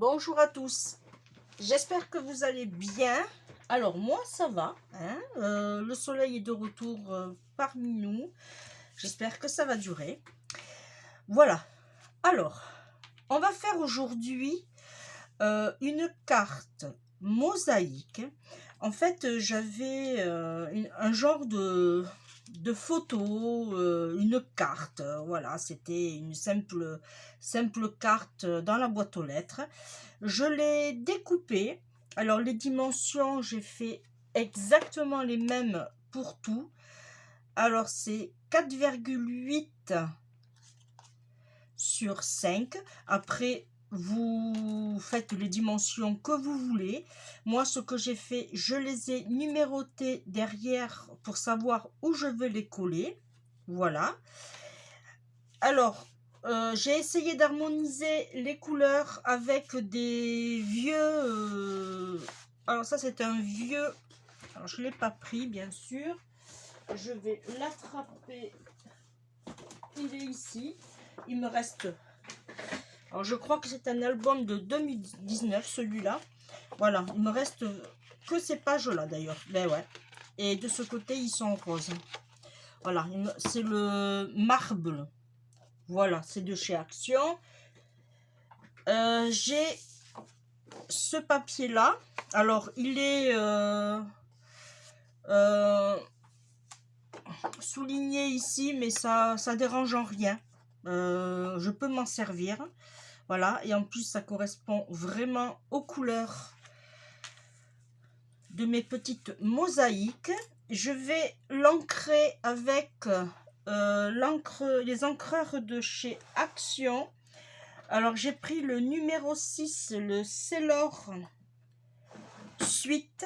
Bonjour à tous, j'espère que vous allez bien. Alors moi ça va, hein, le soleil est de retour parmi nous, j'espère que ça va durer. Voilà, alors on va faire aujourd'hui une carte mosaïque. En fait j'avais un genre de photo, une carte, voilà, c'était une simple carte dans la boîte aux lettres. Je l'ai découpée. Alors les dimensions, j'ai fait exactement les mêmes pour tout. Alors c'est 4,8 sur 5. Après, vous faites les dimensions que vous voulez. Moi, ce que j'ai fait, je les ai numérotées derrière pour savoir où je veux les coller. Voilà. Alors, j'ai essayé d'harmoniser les couleurs avec des vieux... alors ça, c'est un vieux... Alors, je ne l'ai pas pris, bien sûr. Je vais l'attraper. Il est ici. Il me reste... Alors, je crois que c'est un album de 2019, celui-là. Voilà, il me reste que ces pages-là, d'ailleurs. Ben ouais. Et de ce côté, ils sont roses. Voilà, c'est le marble. Voilà, c'est de chez Action. J'ai ce papier-là. Alors, il est souligné ici, mais ça dérange en rien. Je peux m'en servir. Voilà, et en plus, ça correspond vraiment aux couleurs de mes petites mosaïques. Je vais l'encrer avec les encreurs de chez Action. Alors, j'ai pris le numéro 6, le Sailor Suite.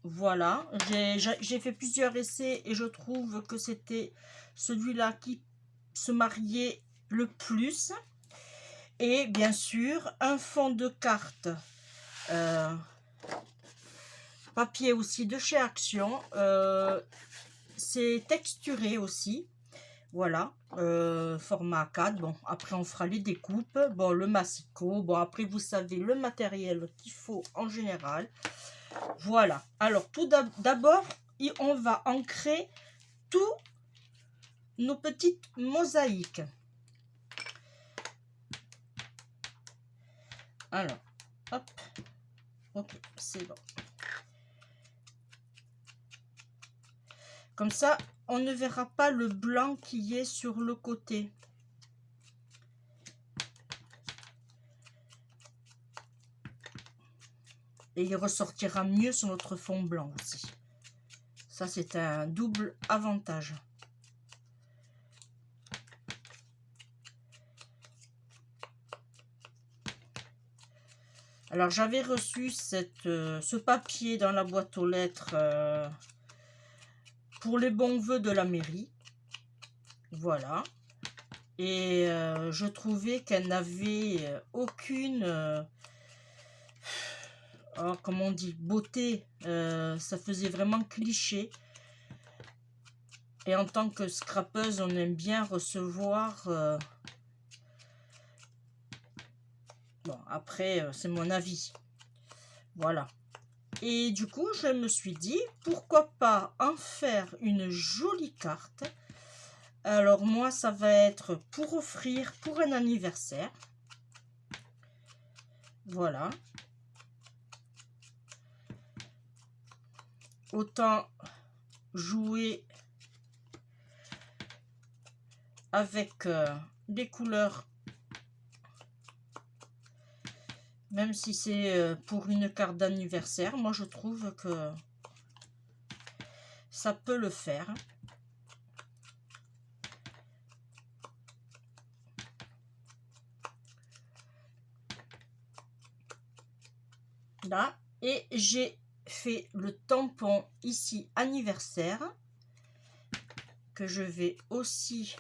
Voilà, j'ai fait plusieurs essais et je trouve que c'était celui-là qui se mariait le plus. Et bien sûr, un fond de carte papier aussi de chez Action. C'est texturé aussi. Voilà, format A4. Bon, après on fera les découpes. Bon, le massicot. Bon, après vous savez le matériel qu'il faut en général. Voilà. Alors, tout d'abord, on va ancrer tous nos petites mosaïques. Alors, hop. Ok, c'est bon. Comme ça, on ne verra pas le blanc qui est sur le côté. Et il ressortira mieux sur notre fond blanc aussi. Ça, c'est un double avantage. Alors, j'avais reçu ce papier dans la boîte aux lettres pour les bons vœux de la mairie. Voilà. Et je trouvais qu'elle n'avait aucune... oh, comment on dit, beauté, ça faisait vraiment cliché. Et en tant que scrapeuse, on aime bien recevoir... bon, après, c'est mon avis. Voilà. Et du coup, je me suis dit, pourquoi pas en faire une jolie carte. Alors moi, ça va être pour offrir pour un anniversaire. Voilà. Autant jouer avec des couleurs, même si c'est pour une carte d'anniversaire. Moi, je trouve que ça peut le faire. Là, et j'ai fait le tampon ici anniversaire que je vais aussi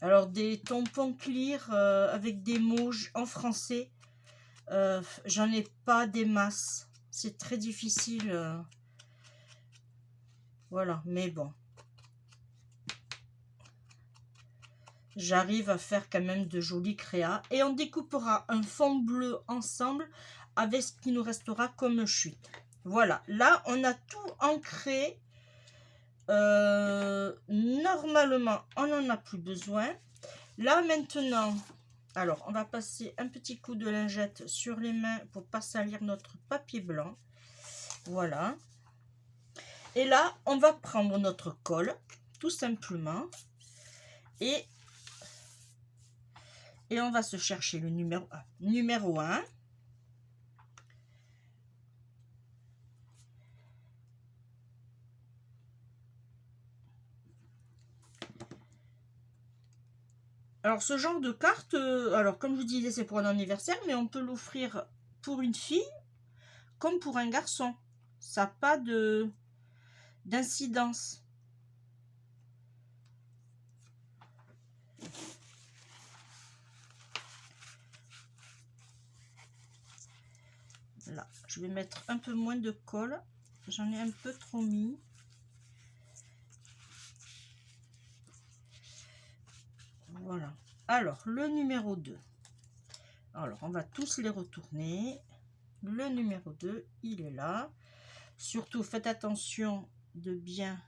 alors des tampons clear avec des mots en français, j'en ai pas des masses, c'est très difficile Voilà, mais bon. J'arrive à faire quand même de jolies créas. Et on découpera un fond bleu ensemble avec ce qui nous restera comme chute. Voilà, là on a tout ancré. Normalement, on n'en a plus besoin. Là maintenant, alors on va passer un petit coup de lingette sur les mains pour pas salir notre papier blanc. Voilà. Et là, on va prendre notre colle, tout simplement. Et on va se chercher le numéro 1. Numéro 1. Alors ce genre de carte, alors comme je vous disais, c'est pour un anniversaire, mais on peut l'offrir pour une fille comme pour un garçon. Ça n'a pas d'incidence. Là, je vais mettre un peu moins de colle. J'en ai un peu trop mis. Voilà. Alors, le numéro 2. Alors, on va tous les retourner. Le numéro 2, il est là. Surtout, faites attention de bien...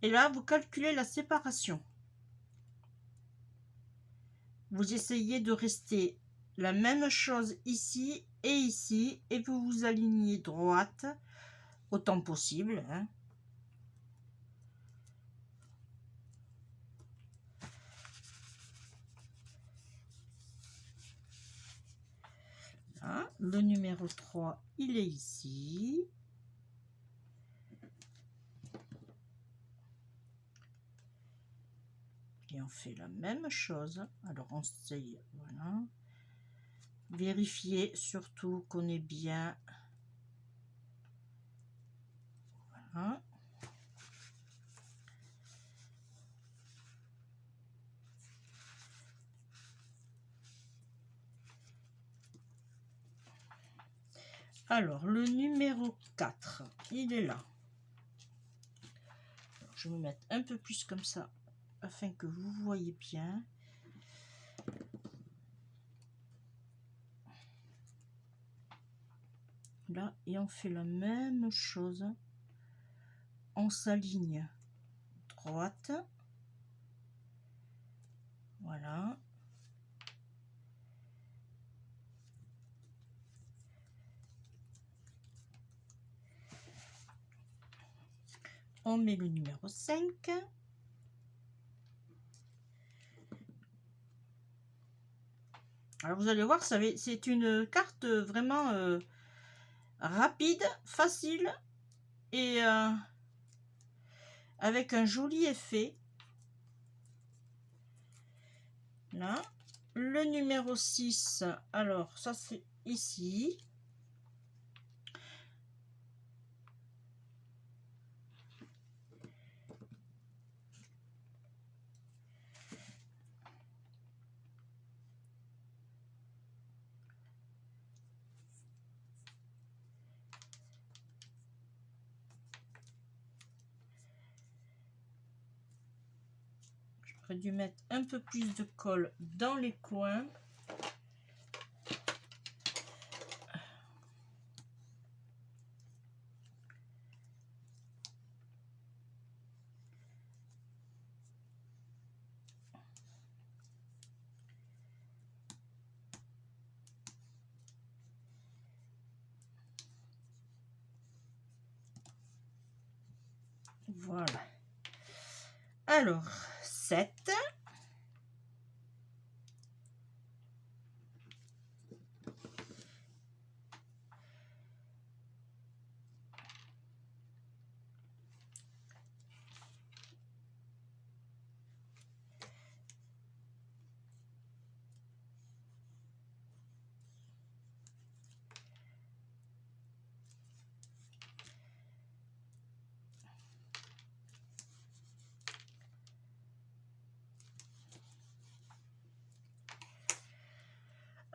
Et là, vous calculez la séparation. Vous essayez de rester la même chose ici, et vous vous alignez droite autant possible. Hein. Là, le numéro 3, il est ici. Et on fait la même chose. Alors on essaye, voilà. Vérifiez surtout qu'on est bien. Voilà. Alors, le numéro 4, il est là. Alors, je vais me mettre un peu plus comme ça, afin que vous voyez bien. Là, et on fait la même chose. On s'aligne droite. Voilà. On met le numéro 5. Alors vous allez voir, c'est une carte vraiment rapide, facile et avec un joli effet. Là, le numéro 6, alors ça c'est ici. J'aurais dû mettre un peu plus de colle dans les coins. Voilà. Alors, 7.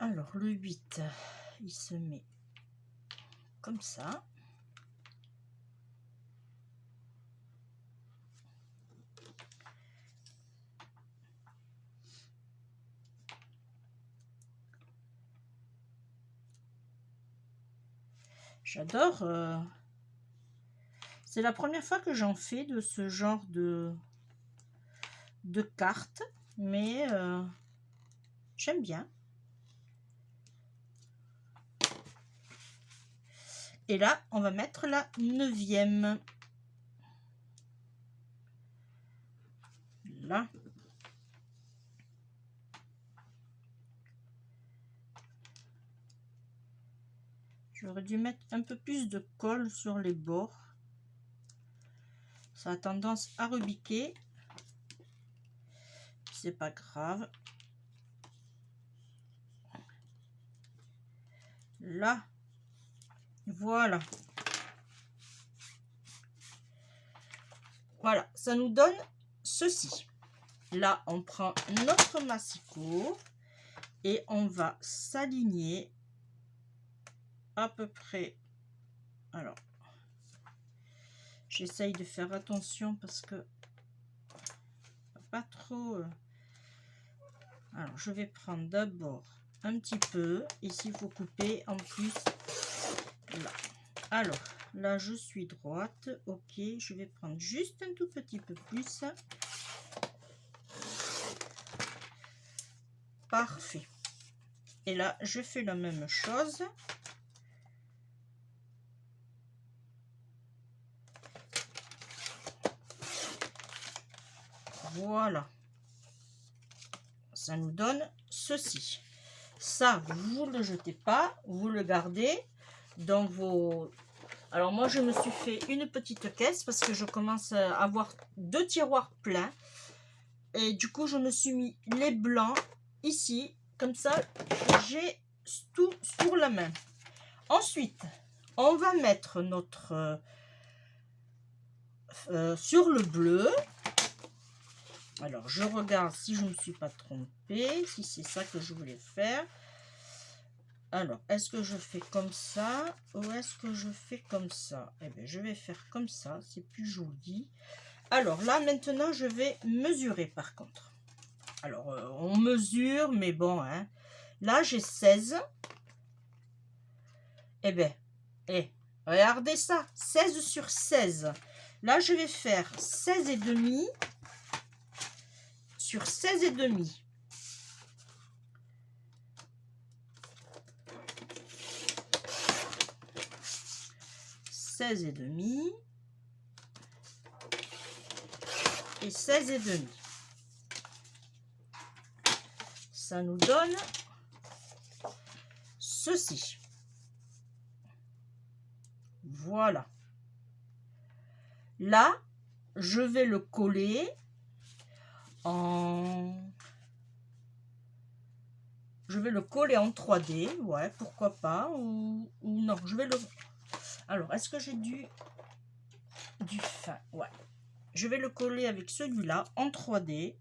Alors, le 8, il se met comme ça. J'adore. C'est la première fois que j'en fais de ce genre de cartes, mais j'aime bien. Et là, on va mettre la 9e. Là. J'aurais dû mettre un peu plus de colle sur les bords. Ça a tendance à rebiquer. C'est pas grave. Là. Voilà. Voilà, ça nous donne ceci. Là, on prend notre massicot et on va s'aligner à peu près. Alors, j'essaye de faire attention parce que pas trop. Alors, je vais prendre d'abord un petit peu. Ici, il faut couper en plus. Là. Alors, là, je suis droite. Ok, je vais prendre juste un tout petit peu plus. Parfait. Et là, je fais la même chose. Voilà. Ça nous donne ceci. Ça, vous ne le jetez pas, vous le gardez dans vos... Alors moi, je me suis fait une petite caisse parce que je commence à avoir 2 tiroirs pleins. Et du coup, je me suis mis les blancs ici. Comme ça, j'ai tout sur la main. Ensuite, on va mettre notre... sur le bleu. Alors, je regarde si je ne me suis pas trompée, si c'est ça que je voulais faire. Alors, est-ce que je fais comme ça ou est-ce que je fais comme ça? Eh bien, je vais faire comme ça, c'est plus joli. Alors là, maintenant, je vais mesurer par contre. Alors, on mesure, mais bon, hein. Là, j'ai 16. Eh bien, regardez ça, 16 sur 16. Là, je vais faire 16 et demi sur 16 et demi. 16 et demi et 16 et demi. Ça nous donne ceci. Voilà. Là, je vais le coller en... Je vais le coller en 3D, ouais, pourquoi pas, ou non, je vais le... Alors, est-ce que j'ai du fin? Ouais. Je vais le coller avec celui-là en 3D.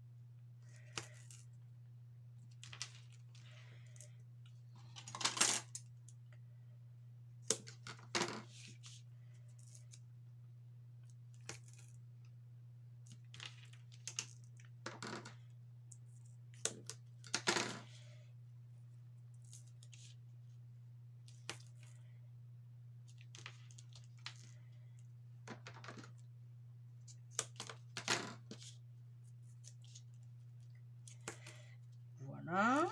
Voilà.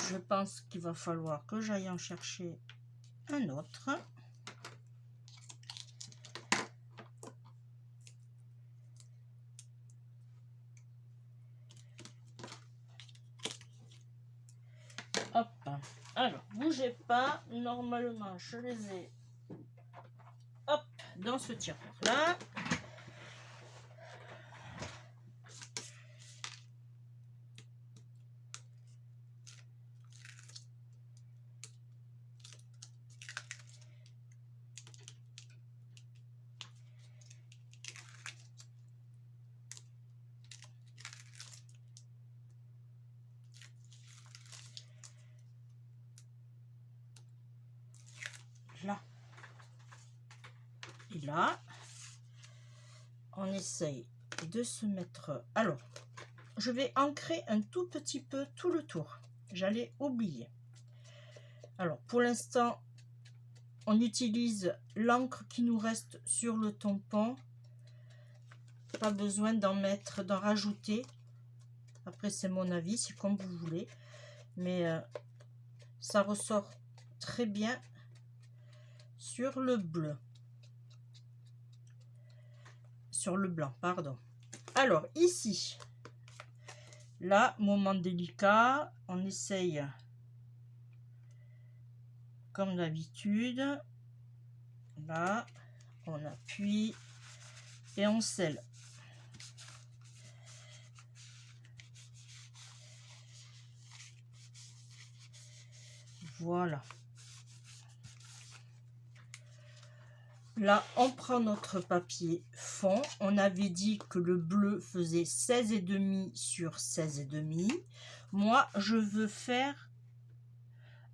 Je pense qu'il va falloir que j'aille en chercher un autre. Hop. Alors, bougez pas. Normalement, je les ai hop, dans ce tiroir-là. là, on essaye de se mettre... Alors, je vais ancrer un tout petit peu tout le tour. J'allais oublier. Alors, pour l'instant, on utilise l'encre qui nous reste sur le tampon. Pas besoin d'en rajouter. Après, c'est mon avis, c'est comme vous voulez. Mais ça ressort très bien sur le bleu. Sur le blanc, pardon. Alors, ici, là, moment délicat, on essaye, comme d'habitude, là, on appuie et on scelle. Voilà. Là, on prend notre papier fond. On avait dit que le bleu faisait 16,5 sur 16,5. Moi, je veux faire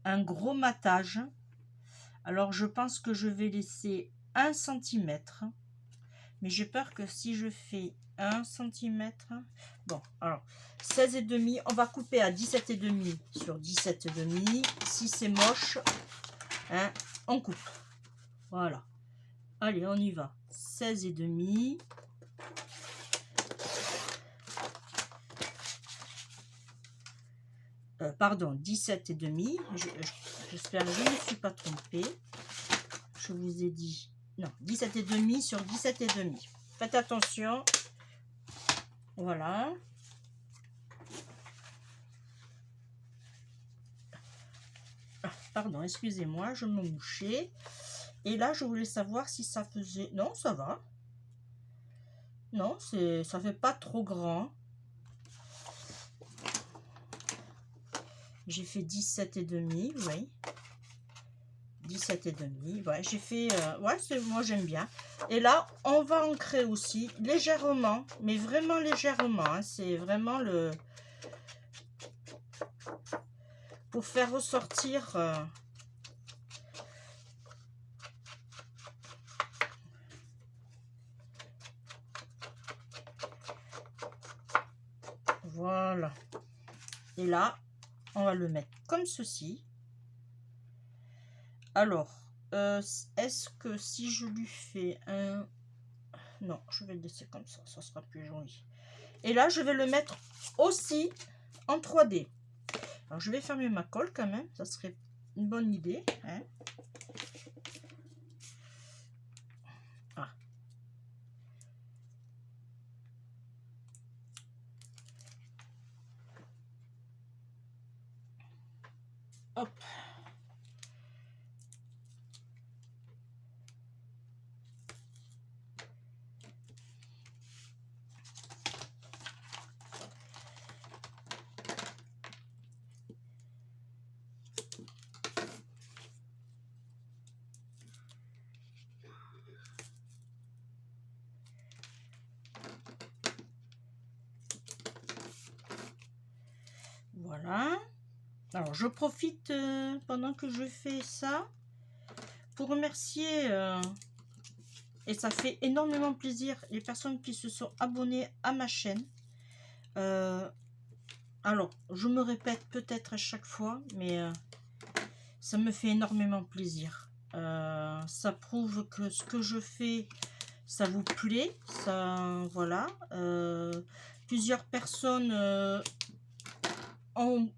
un gros matage. Alors, je pense que je vais laisser 1 cm. Mais j'ai peur que si je fais 1 cm... Bon, alors, 16,5, on va couper à 17,5 sur 17,5. Si c'est moche, hein, on coupe. Voilà. Allez, on y va. 16,5. Pardon, 17,5. J'espère que je ne me suis pas trompée. Je vous ai dit... Non, 17,5 sur 17,5. Faites attention. Voilà. Ah, pardon, excusez-moi, je me mouchais. Et là, je voulais savoir si ça faisait... Non, ça va. Non, ça fait pas trop grand. J'ai fait 17,5, oui. 17,5, ouais, j'ai fait... ouais, moi j'aime bien. Et là, on va ancrer aussi légèrement, mais vraiment légèrement. Hein, c'est vraiment le... Pour faire ressortir... Voilà. Et là, on va le mettre comme ceci. Alors, est-ce que si je lui fais un... Non, je vais le laisser comme ça sera plus joli. Et là, je vais le mettre aussi en 3D. Alors, je vais fermer ma colle quand même, ça serait une bonne idée. Hein. Ah. Hop. Voilà. Alors, je profite pendant que je fais ça pour remercier, et ça fait énormément plaisir, les personnes qui se sont abonnées à ma chaîne. Alors, je me répète peut-être à chaque fois, mais ça me fait énormément plaisir. Ça prouve que ce que je fais, ça vous plaît. Ça, voilà. Plusieurs personnes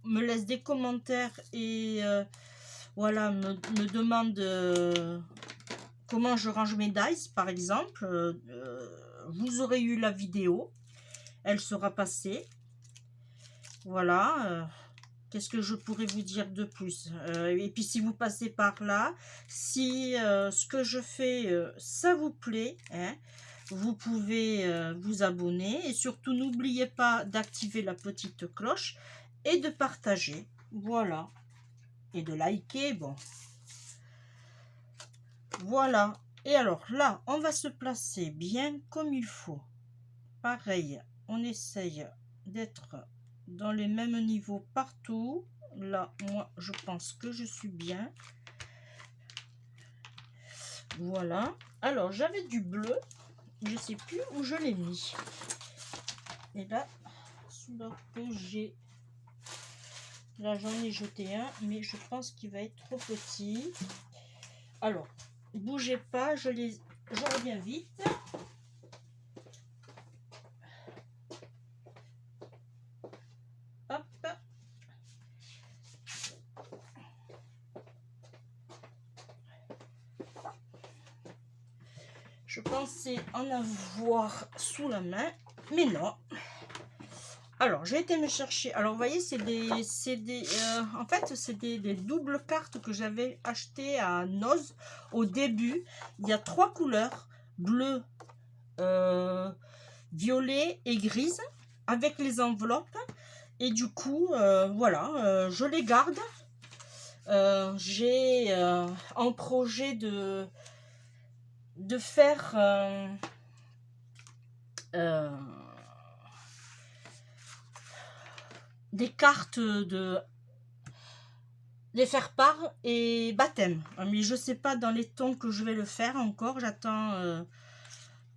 me laissent des commentaires et voilà, me demandent comment je range mes dies, par exemple. Vous aurez eu la vidéo. Elle sera passée. Voilà. Qu'est-ce que je pourrais vous dire de plus? Et puis si vous passez par là, si ce que je fais, ça vous plaît, hein, vous pouvez vous abonner. Et surtout, n'oubliez pas d'activer la petite cloche et de partager. Voilà. Et de liker, bon. Voilà. Et alors là, on va se placer bien comme il faut. Pareil, on essaye d'être dans les mêmes niveaux partout. Là, moi, je pense que je suis bien. Voilà. Alors, j'avais du bleu. Je sais plus où je l'ai mis. Et là, celui-là que j'ai... Là, j'en ai jeté un, mais je pense qu'il va être trop petit. Alors, bougez pas, je reviens vite. Hop. Je pensais en avoir sous la main, mais non. Alors, j'ai été me chercher. Alors, vous voyez, en fait, c'est des doubles cartes que j'avais achetées à Noz au début. Il y a 3 couleurs, bleu, violet et grise, avec les enveloppes. Et du coup, voilà, je les garde. J'ai en projet de faire des cartes les faire part et baptême, mais je sais pas dans les tons que je vais le faire encore. J'attends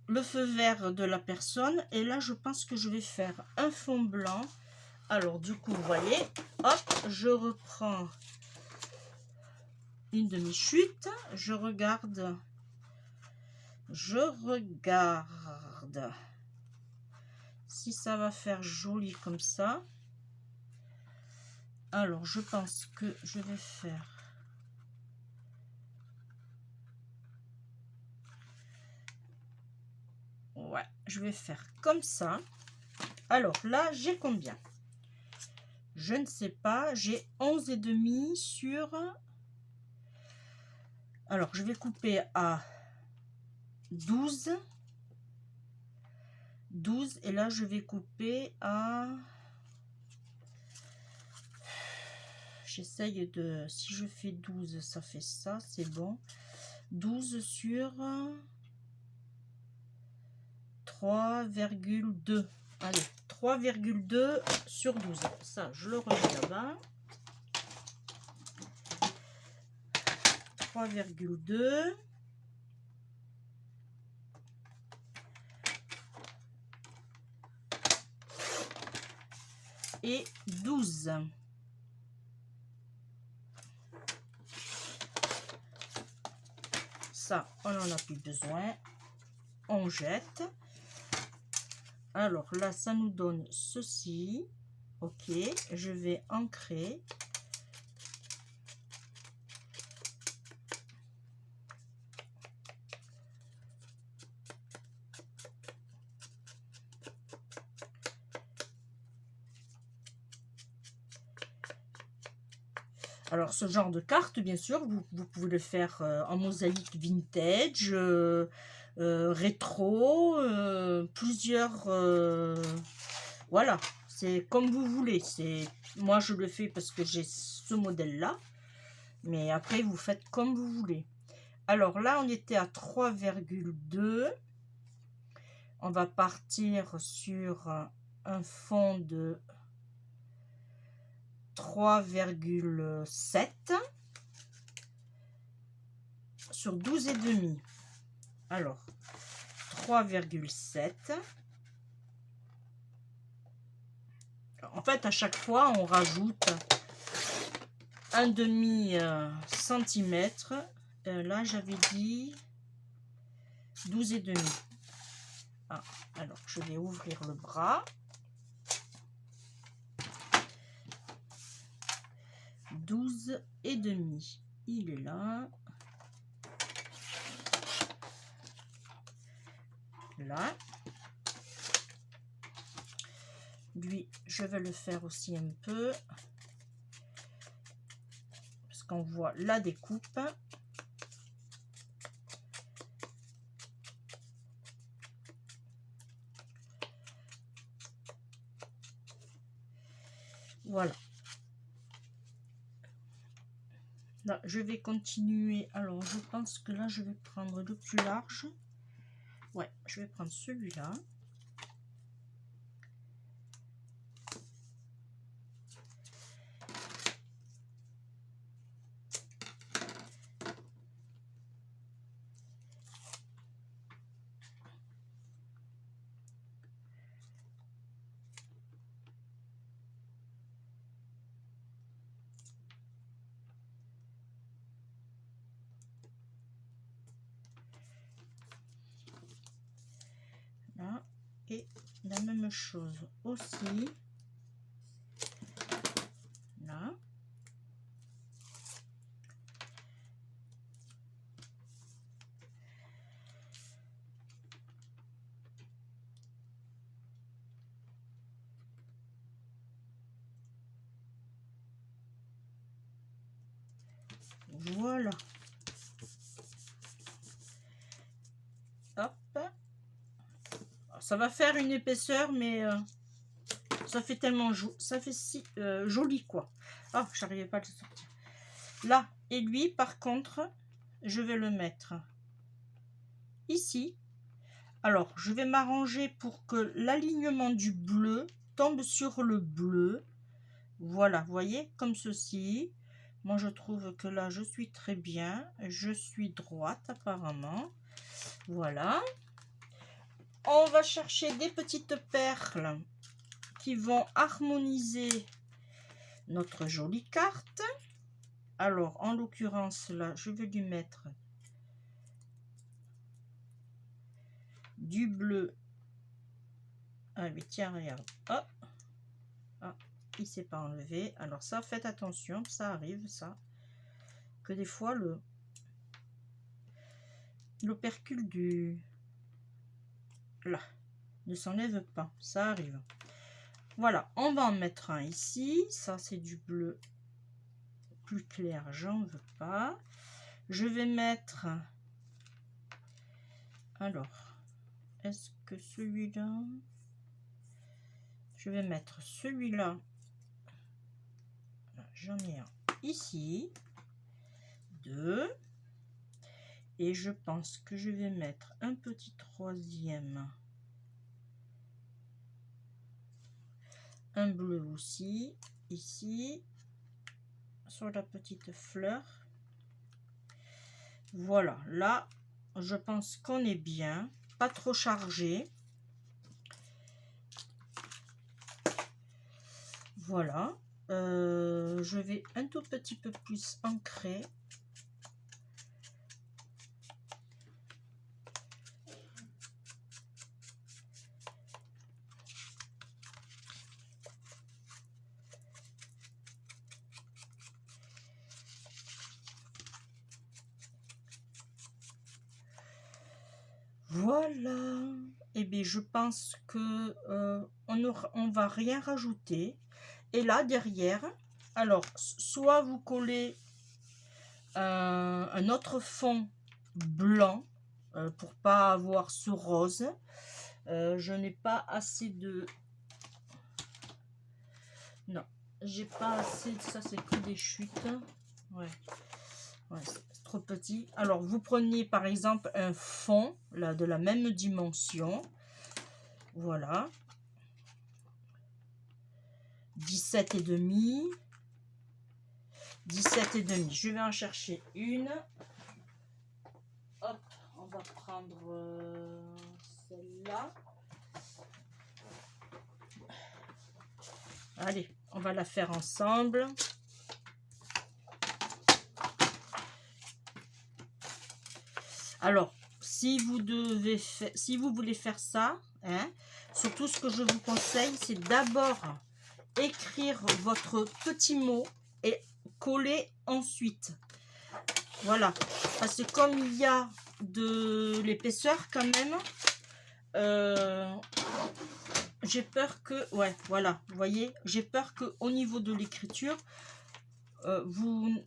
le feu vert de la personne, et là je pense que je vais faire un fond blanc. Alors du coup, vous voyez, hop, je reprends une demi-chute, je regarde si ça va faire joli comme ça. Alors, je pense que je vais faire... Ouais, je vais faire comme ça. Alors, là, j'ai combien? Je ne sais pas. J'ai 11,5 sur... Alors, je vais couper à 12. 12. Et là, je vais couper à... J'essaye de... Si je fais 12, ça fait ça, c'est bon. 12 sur 3,2. Allez, 3,2 sur 12. Ça, je le remets là-bas. 3,2. Et 12. Ça, on n'en a plus besoin. On jette. Alors là, ça nous donne ceci. Ok, je vais ancrer. Alors, ce genre de carte, bien sûr, vous pouvez le faire en mosaïque vintage, rétro, plusieurs... voilà, c'est comme vous voulez. Moi, je le fais parce que j'ai ce modèle-là. Mais après, vous faites comme vous voulez. Alors là, on était à 3,2. On va partir sur un fond de 3,7 sur 12,5. Alors, 3,7. En fait, à chaque fois, on rajoute un demi centimètre. Là, j'avais dit 12,5. Ah, alors, je vais ouvrir le bras. 12,5. Il est là. Là. Lui, je vais le faire aussi un peu. Parce qu'on voit la découpe. Voilà. Là, je vais continuer. Alors, je pense que là, je vais prendre le plus large. Ouais, je vais prendre celui-là. Et la même chose aussi. Là. Voilà. Hop. Ça va faire une épaisseur, mais ça fait tellement ça fait si joli quoi. Ah, j'arrivais pas à le sortir. Là, et lui, par contre, je vais le mettre ici. Alors, je vais m'arranger pour que l'alignement du bleu tombe sur le bleu. Voilà, vous voyez, comme ceci. Moi, je trouve que là, je suis très bien. Je suis droite, apparemment. Voilà. On va chercher des petites perles qui vont harmoniser notre jolie carte. Alors, en l'occurrence, là, je vais lui mettre du bleu. Ah oui, tiens, regarde. Oh. Ah, il s'est pas enlevé. Alors ça, faites attention, ça arrive, ça. Que des fois, l'opercule du... Là, ne s'enlève pas. Ça arrive. Voilà, on va en mettre un ici. Ça, c'est du bleu plus clair, j'en veux pas. Je vais mettre... Alors, est-ce que celui-là... Je vais mettre celui-là. J'en ai un ici. 2. Et je pense que je vais mettre un petit troisième. Un bleu aussi. Ici. Sur la petite fleur. Voilà. Là, je pense qu'on est bien. Pas trop chargé. Voilà. Je vais un tout petit peu plus ancrer. Voilà. Et bien, je pense que on va rien rajouter. Et là, derrière, alors, soit vous collez un autre fond blanc pour pas avoir ce rose. Je n'ai pas assez de... Non, j'ai pas assez de... Ça, c'est que des chutes. Ouais, ouais, c'est trop petit. Alors, vous prenez par exemple un fond là, de la même dimension. Voilà. 17,5. 17,5. Je vais en chercher une. Hop, on va prendre celle-là. Allez, on va la faire ensemble. Alors, si vous voulez faire ça, hein, surtout ce que je vous conseille, c'est d'abord écrire votre petit mot et coller ensuite. Voilà, parce que comme il y a de l'épaisseur quand même, j'ai peur que, ouais, voilà, vous voyez, j'ai peur que au niveau de l'écriture, vous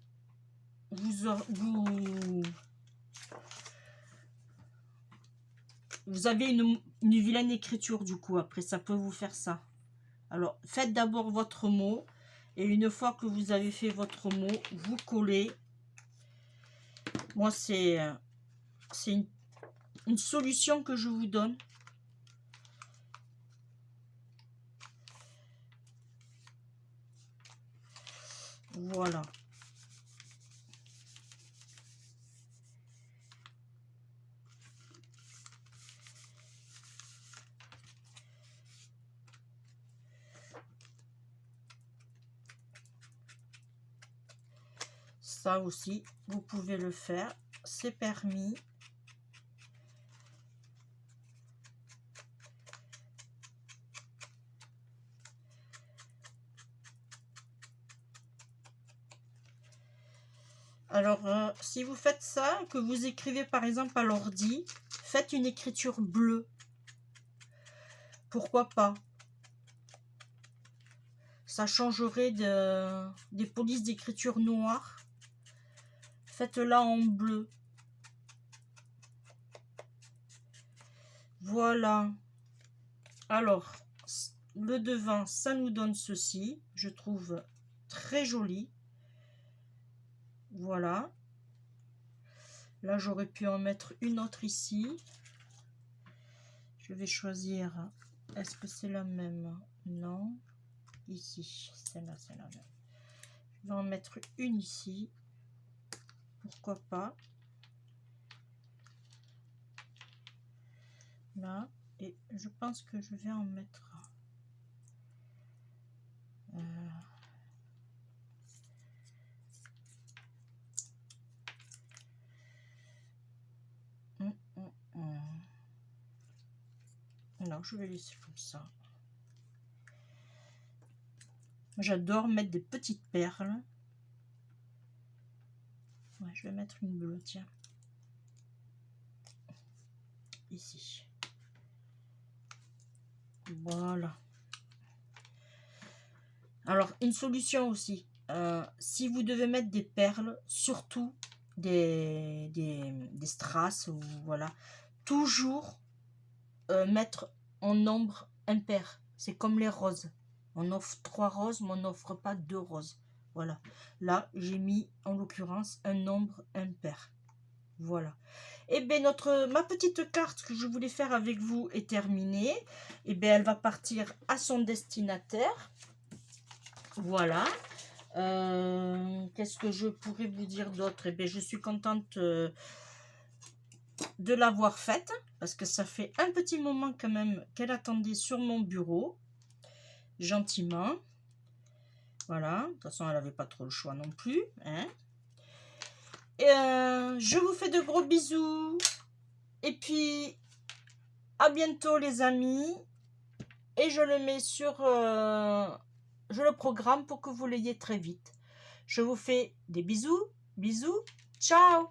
avez une vilaine écriture du coup. Après, ça peut vous faire ça. Alors, faites d'abord votre mot. Et une fois que vous avez fait votre mot, vous collez. Moi, c'est une solution que je vous donne. Voilà. Ça aussi, vous pouvez le faire. C'est permis. Alors, si vous faites ça, que vous écrivez par exemple à l'ordi, faites une écriture bleue. Pourquoi pas? Ça changerait des polices d'écriture noire. Faites-la en bleu. Voilà. Alors, le devant, ça nous donne ceci. Je trouve très joli. Voilà. Là, j'aurais pu en mettre une autre ici. Je vais choisir. Est-ce que c'est la même? Non. Ici, celle-là, c'est la même. Je vais en mettre une ici. Pourquoi pas? Là. Et je pense que je vais en mettre... Non, je vais laisser comme ça. J'adore mettre des petites perles. Ouais, je vais mettre une bleue, tiens. Ici. Voilà. Alors, une solution aussi. Si vous devez mettre des perles, surtout des strass, ou voilà, toujours mettre en nombre impair. C'est comme les roses. On offre 3 roses, mais on n'offre pas 2 roses. Voilà. Là, j'ai mis en l'occurrence un nombre impair. Voilà. Et bien, ma petite carte que je voulais faire avec vous est terminée. Et bien, elle va partir à son destinataire. Voilà. Qu'est-ce que je pourrais vous dire d'autre? Eh bien, je suis contente de l'avoir faite, parce que ça fait un petit moment quand même qu'elle attendait sur mon bureau, gentiment. Voilà, de toute façon, elle n'avait pas trop le choix non plus. Hein. Et, je vous fais de gros bisous. Et puis, à bientôt les amis. Et je le mets sur... je le programme pour que vous l'ayez très vite. Je vous fais des bisous. Bisous. Ciao.